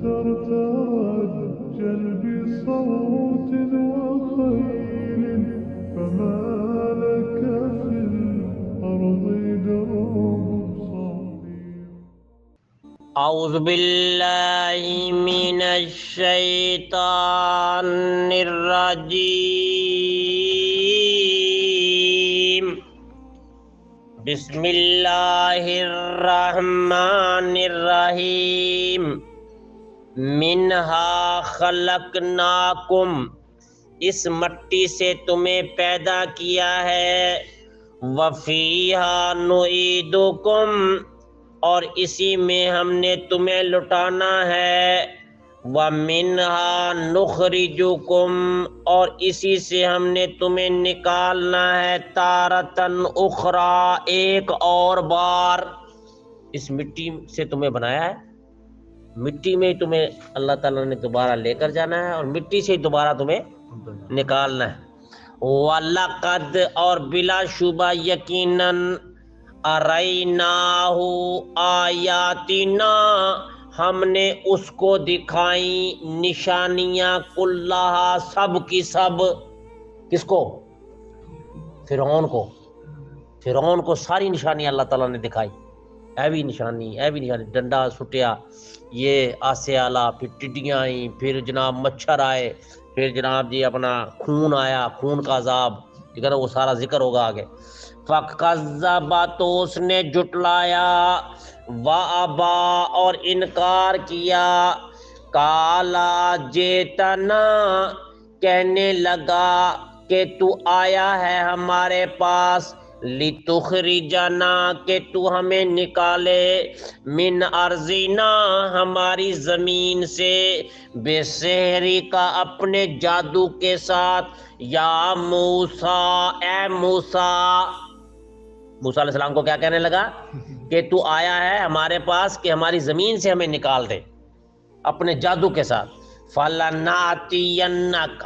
ترتجل بصوت وخيل فما لك في الأرض درب صغير. اعوذ باللہ من الشیطان الرجیم. بسم اللہ الرحمن الرحیم. منہا خلقناکم، اس مٹی سے تمہیں پیدا کیا ہے. وفیہا نعیدکم، اور اسی میں ہم نے تمہیں لٹانا ہے. وَمِنْهَا نُخْرِجُكُمْ، اور اسی سے ہم نے تمہیں نکالنا ہے. تارتن اخرى، ایک اور بار. اس مٹی سے تمہیں بنایا ہے، مٹی میں ہی تمہیں اللہ تعالیٰ نے دوبارہ لے کر جانا ہے اور مٹی سے ہی دوبارہ تمہیں نکالنا ہے. وَلَقَدْ، اور بلا شبہ یقیناً، اریناہ آیاتنا، ہم نے اس کو دکھائیں نشانیاں. کلہا، سب کی سب. کس کو؟ فرعون کو. فرعون کو ساری نشانیاں اللہ تعالیٰ نے دکھائی. اے بھی نشانی، اے بھی نشانی. ڈنڈا سٹیا، یہ آسے آلہ، پھر ٹڈیاں آئیں، پھر جناب مچھر آئے، پھر جناب جی اپنا خون آیا، خون کا عذاب، ٹھیک ہے نا، وہ سارا ذکر ہوگا آگے. فَكَذَّبَ، تو اس نے جھٹلایا. وَأَبَى، اور انکار کیا. قَالَ جِئْتَنَا، کہنے لگا کہ تو آیا ہے ہمارے پاس. لِتُخْرِجَنَا، کہ تو ہمیں نکالے. مِنْ أَرْضِنَا، ہماری زمین سے. بِسِحْرِكَ، اپنے جادو کے ساتھ. یا موسیٰ، اے موسیٰ. موسیٰ علیہ السلام کو کیا کہنے لگا؟ کہ تو آیا ہے ہمارے پاس کہ ہماری زمین سے ہمیں نکال دے اپنے جادو کے ساتھ. فَلَنَأْتِيَنَّكَ،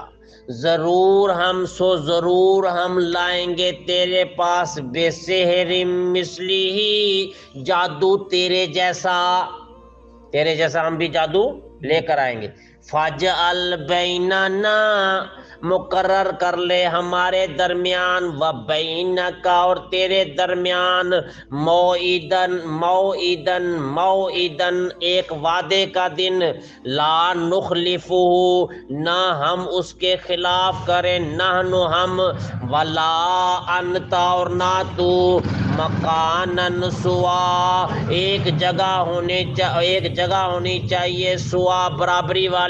ضرور ہم لائیں گے تیرے پاس. بِسِحْرٍ مِثْلِهِ، جادو تیرے جیسا ہم بھی جادو لے کر آئیں گے. فَاجْعَلْ بَيْنَنَا، مقرر کر لے ہمارے درمیان. وَبَيْنَكَ، اور تیرے درمیان. موعدن، ایک وعدے کا دن. لا نخلفہ، نہ ہم اس کے خلاف کریں. نحن، ہم. ولا انت، اور نہ تو. مکانن سوا، ایک جگہ ہونی چاہیے. سوا، برابری والی،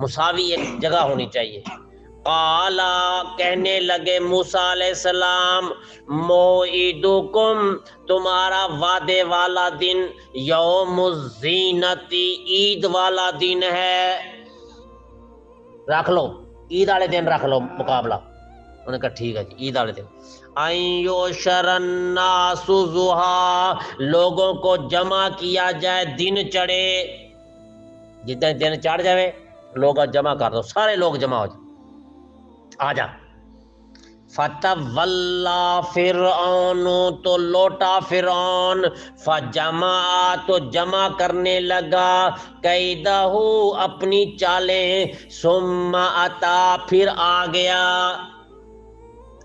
مساوی ایک جگہ ہونی چاہیے. قال، کہنے لگے موسیٰ علیہ السلام. موعدکم، تمہارا وعدے والا دن. یوم الزینت، عید والا دن ہے. رکھ لو، عید والے دن رکھ لو مقابلہ. انہوں نے کہا ٹھیک ہے جی، عید والے دن. ان یحشر الناس ضحیٰ، لوگوں کو جمع کیا جائے دن چڑھے. جتنے دن چڑھ جائے لوگ جمع کر دو، سارے لوگ جمع ہو جائے، آ جا. فتولا فرعون، تو لوٹا فرعون. فجمع، تو جمع کرنے لگا. کیدہ، اپنی چالیں. ثم اتا، پھر آ گیا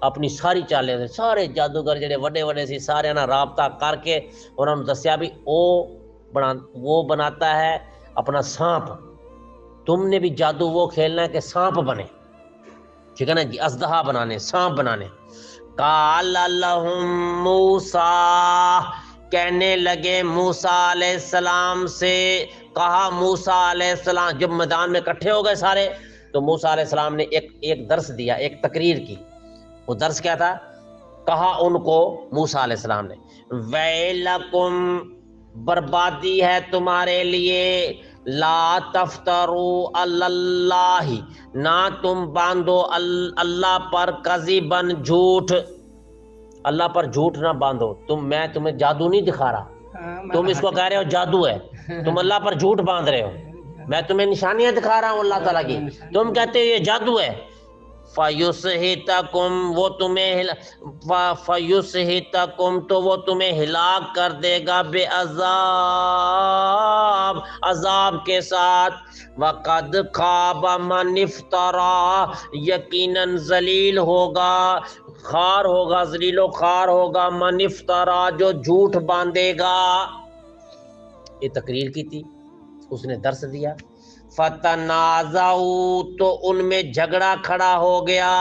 اپنی ساری چالیں سے. سارے جادوگر جڑے وڈے وڈے سی سارے نہ رابطہ کر کے انہوں نے دسیا بھی وہ بناتا ہے اپنا سانپ. تم نے بھی جادو وہ کھیلنا ہے کہ سانپ بنے، ٹھیک ہے نا جی، اژدہا بنانے، سانپ بنانے. قال لهم موسیٰ، کہنے لگے موسیٰ علیہ السلام سے. کہا موسیٰ علیہ السلام، جب میدان میں اکٹھے ہو گئے سارے تو موسیٰ علیہ السلام نے ایک درس دیا، ایک تقریر کی. وہ درس کیا تھا؟ کہا ان کو موسیٰ علیہ السلام نے. ویلکم، بربادی ہے تمہارے لیے. لا تفتروا علی اللہ، نہ تم باندھو اللہ پر کذباً، جھوٹ. اللہ پر جھوٹ نہ باندھو. میں تمہیں جادو نہیں دکھا رہا، تم اس کو کہہ رہے ہو جادو ہے، تم اللہ پر جھوٹ باندھ رہے ہو. میں تمہیں نشانیاں دکھا رہا ہوں اللہ تعالیٰ کی، تم کہتے ہو یہ جادو ہے. فیسحتکم وہ تمہیں فیسحتکم تو وہ تمہیں ہلاک کر دے گا بے عذاب عذاب کے ساتھ وقد خاب من افترا یقیناً ذلیل ہوگا خار ہوگا ذلیل و خار ہوگا من افترا جو جھوٹ باندھے گا. یہ تقریر کی تھی اس نے درس دیا. فتنازعوا تو ان میں جھگڑا کھڑا ہو گیا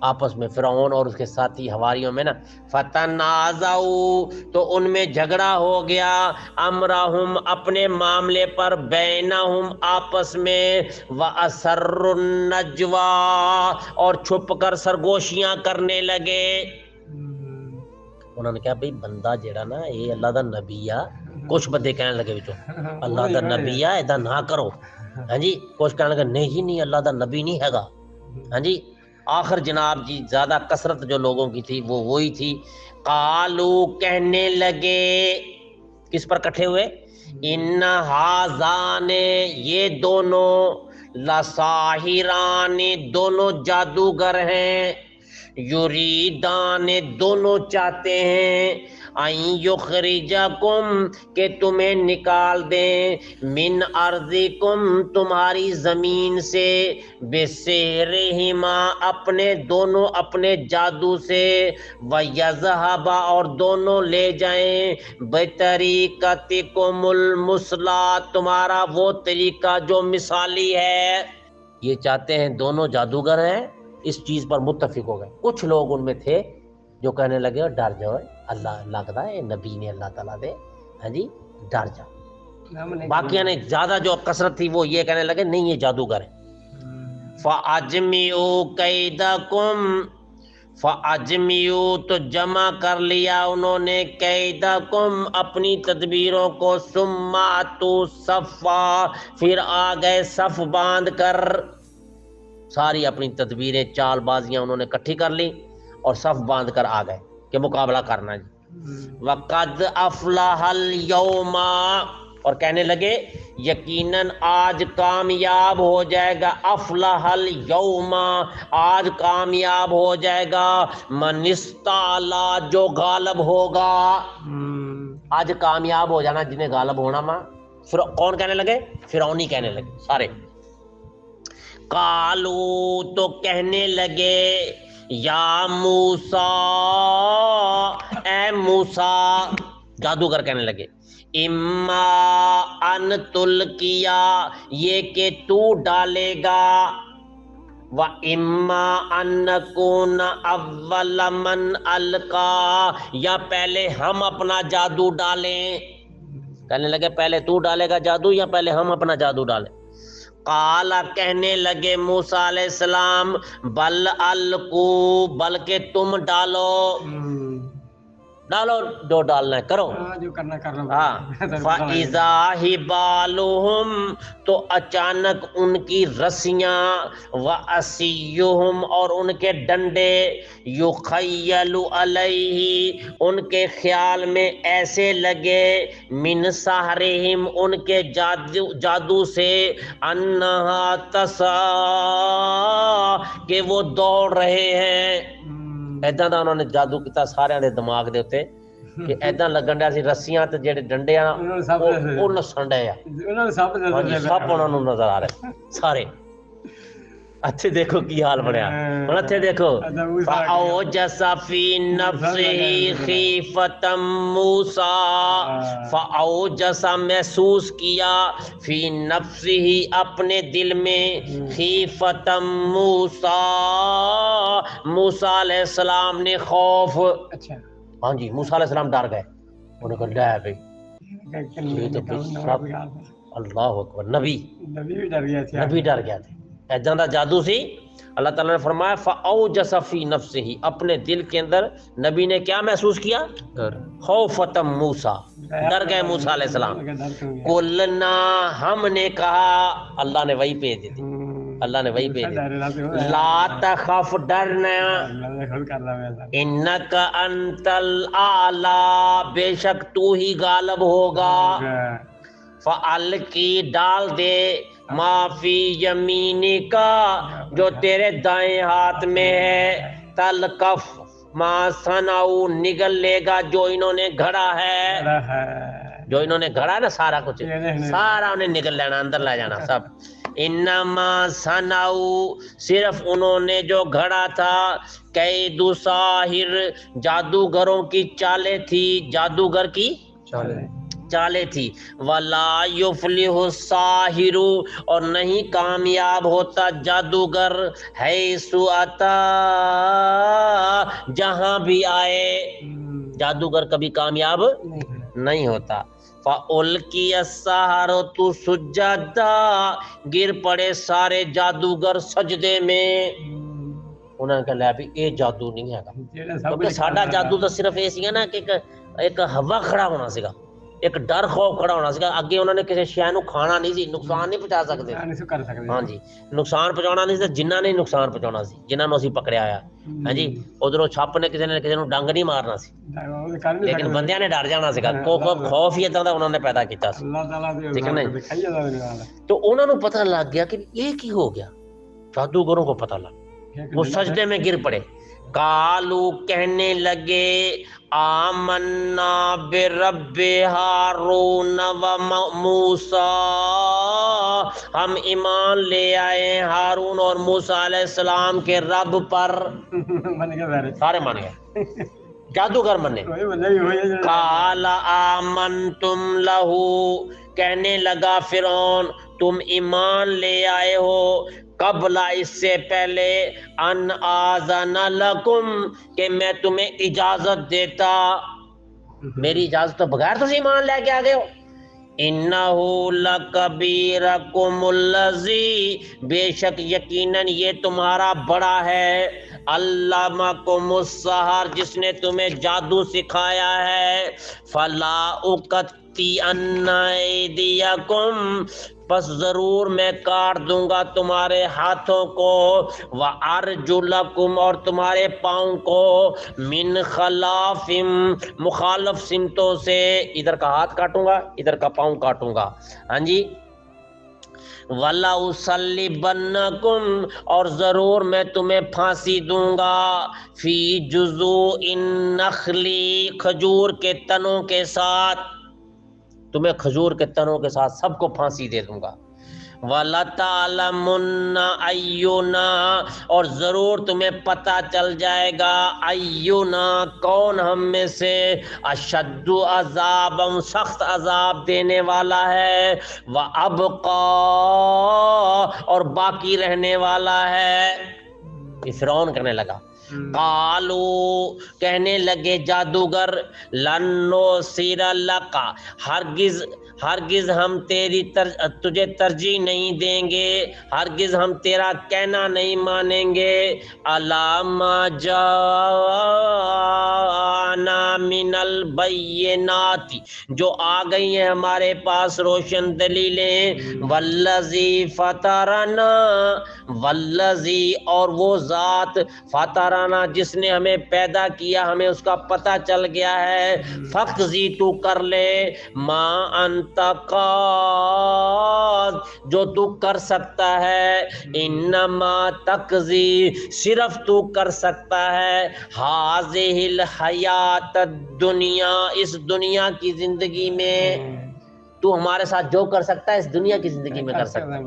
آپس میں فرعون اور اس کے ساتھی حواریوں میں نا. فتنازعوا تو ان میں جھگڑا ہو گیا امرہم اپنے معاملے پر بینہم آپس میں واسروا النجوا اور چھپ کر سرگوشیاں کرنے لگے. انہوں نے کہا بھئی بندہ جیڑا نا یہ اللہ دا نبی آ. کچھ بندے کہنے لگے بچوں اللہ دا نبی آ ایدا نہ کرو. ہاں جی کچھ کہنے لگے نہیں جی نہیں اللہ دا نبی نہیں ہے گا. ہاں جی آخر جناب جی زیادہ کثرت جو لوگوں کی تھی وہ وہی تھی. قالو کہنے لگے کس پر کٹھے ہوئے ان ہاذان یہ دونوں لساحران دونوں جادوگر ہیں یریدان دونوں چاہتے ہیں ان یخرجکم کہ تمہیں نکال دیں من ارضکم تمہاری زمین سے بسحرہما اپنے دونوں اپنے جادو سے ویذہب اور دونوں لے جائیں بطریقتکم المثلی تمہارا وہ طریقہ جو مثالی ہے. یہ چاہتے ہیں دونوں جادوگر ہیں اس چیز پر متفق ہو گئے. کچھ لوگ ان میں تھے جو کہنے لگے ڈر جاؤ اللہ لگتا ہے نبی نے اللہ تعالیٰ دے. ہاں جی ڈر جاؤ. باقیہ نے زیادہ جو کثرت تھی وہ یہ کہنے لگے نہیں یہ جادوگر ہے. فَأَجْمِعُوا كَيْدَكُمْ فَأَجْمِعُوا تو جمع کر لیا انہوں نے کیدکم اپنی تدبیروں کو ثُمَّ أَتُوا صَفًّا پھر آ گئے صف باندھ کر. ساری اپنی تدبیریں چال بازیاں انہوں نے کٹھی کر لی اور صف باندھ کر آ گئے کہ مقابلہ کرنا جی. وَقَدْ أَفْلَحَ الْيَوْمَ اور کہنے لگے یقیناً آج کامیاب ہو جائے گا افلح اليوم آج کامیاب ہو جائے گا من استعلا جو غالب ہوگا. آج کامیاب ہو جانا جنہیں غالب ہونا ماں. پھر کون کہنے لگے فرعونی کہنے لگے سارے. قالو تو کہنے لگے یا موسیٰ اے موسیٰ جادوگر کہنے لگے اما ان تلقیا یہ کہ تو ڈالے گا و اما ان نکون اول من القا یا پہلے ہم اپنا جادو ڈالیں. کہنے لگے پہلے تو ڈالے گا جادو یا پہلے ہم اپنا جادو ڈالیں. قال کہنے لگے موسیٰ علیہ السلام بل القو بلکہ تم ڈالو ڈالو جو ڈالنا ہے کرو جو کرنا کر لو. فَإِذَا حِبَالُهُمْ تو اچانک ان کی رسیاں وَأَسِيُّهُمْ اور ان کے ڈنڈے يُخَيَّلُ عَلَيْهِ ان کے خیال میں ایسے لگے من سحرہم ان کے جادو سے انہا تسعى کہ وہ دوڑ رہے ہیں. ایداں دا انہوں نے جادو کیتا سارے دے دماغ دے اتے کہ ایداں لگن ڈیا سی رسیاں تے جڑے ڈنڈے آ وہ نسن ڈے آ سب انہوں نے نظر آ رہے سارے. اچھے دیکھو کی حال بنیا ہن اچھے دیکھو فاوجس فی نفسہ خیفۃ موسیٰ فاوجس محسوس کیا فی نفسہ اپنے دل میں خیفۃ موسیٰ موسیٰ علیہ السلام نے خوف. اچھا ہاں جی موسیٰ علیہ السلام ڈر گئے انہوں نے کہا لے بھائی یہ تو سب اللہ اکبر نبی بھی ڈر گیا تھا نبی ڈر گیا تھے. ایداں دا جادو سی. اللہ تعالیٰ نے فرمایا فَأَوْجَسَ فِي نَفْسِهِ اپنے دل کے اندر نبی نے کیا محسوس کیا خوفۃ موسیٰ ڈر گئے موسیٰ علیہ السلام. قُلْنَا ہم نے کہا اللہ نے وہی بھیج دی تھی اللہ نے وہی بھیج دی لا تخف ڈرنا انک انت الاعلی بے شک تو ہی غالب ہوگا. فَأَلْقِ ڈال دے معافی یمینی کا جو تیرے دائیں ہاتھ میں ہے، تلقف ما صنعوا نگل لے گا جو انہوں نے گھڑا ہے، جو انہوں نے گھڑا نا سارا کچھ، سارا انہیں نگل لینا، اندر لے جانا سب۔ انما صنعوا صرف انہوں نے جو گھڑا تھا، قید ساحر جادوگروں کی چالیں تھی، جادوگر کی چالیں تھی، ولا یفلح الساحر اور نہیں کامیاب ہوتا جادوگر، حیث اتا جہاں بھی آئے، جادوگر کبھی کامیاب نہیں ہوتا۔ فَأُلْقِيَ السَّحَرَةُ سُجَّدًا گر پڑے سارے جادوگر سجدے میں۔ انہوں نے کہا بھی یہ جادو نہیں ہے گا، کیونکہ ساڈا جادو تو صرف یہ سی نا کہ ایک ہوا کھڑا ہونا سیگا، ایک ڈر خوف کھڑا ہونا سیگا، اگے انہوں نے کسی شے نو کھانا نہیں سی، نقصان نہیں پہنچا سکتے، ہاں جی نقصان پہنچانا نہیں سی، جنہاں نے نقصان پہنچانا سی، جنہاں نو اسی پکڑیا آیا، ہاں جی ادھروں چھپ نے کسی نو ڈنگ نہیں مارنا سی، لیکن بندیاں نے ڈر جانا سیگا، خوف ہی اتنا دا انہوں نے پیدا کیتا سی، ٹھیک ہے نہیں؟ تو انہوں نے پتہ لگ گیا کہ یہ کی ہو گیا، جادوگروں کو پتہ لگ، وہ سجدے میں گر پڑے، قالو کہنے لگے آمنا برب ہارون و موسیٰ، ہم ایمان لے آئے ہارون اور موسیٰ علیہ السلام کے رب پر، سارے مان گئے، جادوگر منے۔ قال آمنتم لہو کہنے لگا فرعون تم ایمان لے آئے ہو قبل اس سے پہلے ان آذن لکم کہ میں تمہیں اجازت دیتا، میری اجازت تو بغیر تم ایمان لے کے آ گئے ہو۔ انہو لکبیرکم الذی بے شک یقیناً یہ تمہارا بڑا ہے، علمکم السحر جس نے تمہیں جادو سکھایا ہے، فلا اقطعن ایدیکم پس ضرور میں کاٹ دوں گا تمہارے ہاتھوں کو، وَأَرْجُلَكُمْ اور تمہارے پاؤں کو، من خلاف مخالف سمتوں سے، ادھر کا ہاتھ کاٹوں گا ادھر کا پاؤں کاٹوں گا، ہاں جی۔ وَلَأُصَلِّبَنَّكُمْ اور ضرور میں تمہیں پھانسی دوں گا، فی جذوع النخل کھجور کے تنوں کے ساتھ، تمہیں کھجور کے تنوں کے ساتھ سب کو پھانسی دے دوں گا۔ وَلَتَعْلَمُنَّ أَيُّنَا اور ضرور تمہیں پتہ چل جائے گا، أَيُّنَا کون ہم میں سے، أَشَدُّ عَذَابًا سخت عذاب دینے والا ہے، وَأَبْقَى اور باقی رہنے والا ہے۔ فرعون کرنے لگا، قالو کہنے لگے جادوگر، لن نُرسِلَ لَکَ ہرگز ہم تجھے ترجیح نہیں دیں گے، ہرگز ہم تیرا کہنا نہیں مانیں گے، علی ما جاءنا من البینات جو آ گئی ہیں ہمارے پاس روشن دلیلیں، والذی فطرنا والذی اور وہ ذات فطرنا جس نے ہمیں پیدا کیا ہمیں اس کا پتہ چل گیا ہے، فقضی تو کر لے، ما انت قاض جو تو کر سکتا ہے، انما تقضی صرف تو کر سکتا ہے، ہذہ الحیات الدنیا اس دنیا کی زندگی میں، تو ہمارے ساتھ جو کر سکتا ہے اس دنیا کی زندگی میں کر سکتا ہے۔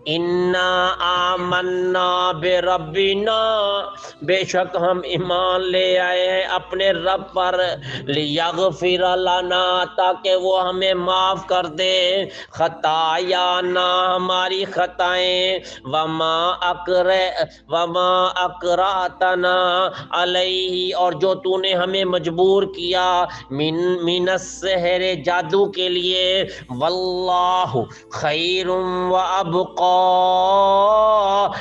انا آمنا بربنا بے شک ہم ایمان لے آئے ہیں اپنے رب پر، لیغفر لنا تاکہ وہ ہمیں معاف کر دے، خطایانا ہماری خطائیں، وما اکرہتنا علیہ اور جو تو نے ہمیں مجبور کیا، من السحر جادو کے لیے، واللہ خیر و ابقا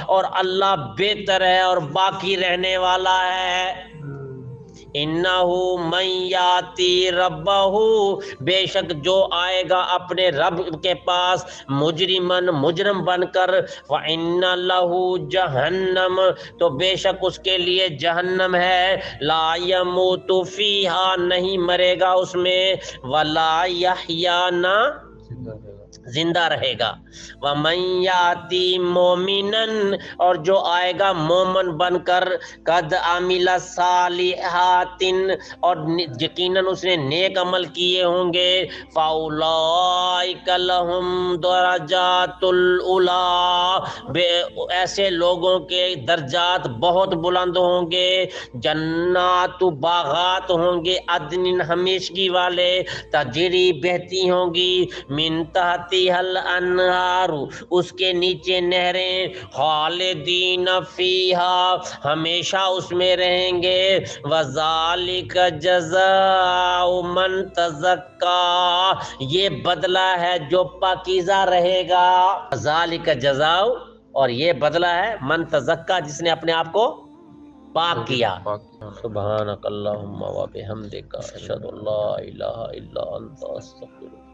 اور اللہ بہتر ہے اور باقی رہنے والا ہے۔ انہو من یاتی ربہ بے شک جو آئے گا اپنے رب کے پاس مجرم بن کر، فإن لہ جہنم تو بے شک اس کے لیے جہنم ہے، لا یموت فیہا نہیں مرے گا اس میں، ولا یحییٰ نہ زندہ رہے گا۔ وَمَن یَأْتِ مُؤْمِنًا، اور جو آئے گا مومن بن کر، قد عمل الصالحات، اور یقیناً اس نے نیک عمل کیے ہوں گے، فَأُولَٰئِکَ لَهُمْ دَرَجَاتُ الْعُلَىٰ، ایسے لوگوں کے درجات بہت بلند ہوں گے، جنات باغات ہوں گے، عدن ہمیشگی والے، تجری بہتی ہوں گی، من تحتها الانہار، اس کے نیچے نہریں، خالدین فیہا، ہمیشہ اس میں رہیں گے، وذالک جزاء من تزکا، یہ بدلہ ہے جو پاکیزہ رہے گا، ذالک جزاء، اور یہ بدلہ ہے من تزکا، جس نے اپنے آپ کو پاک کیا۔ سبحانک اللہم و بحمدک، اشہد ان لا الہ الا انت، استغفرک۔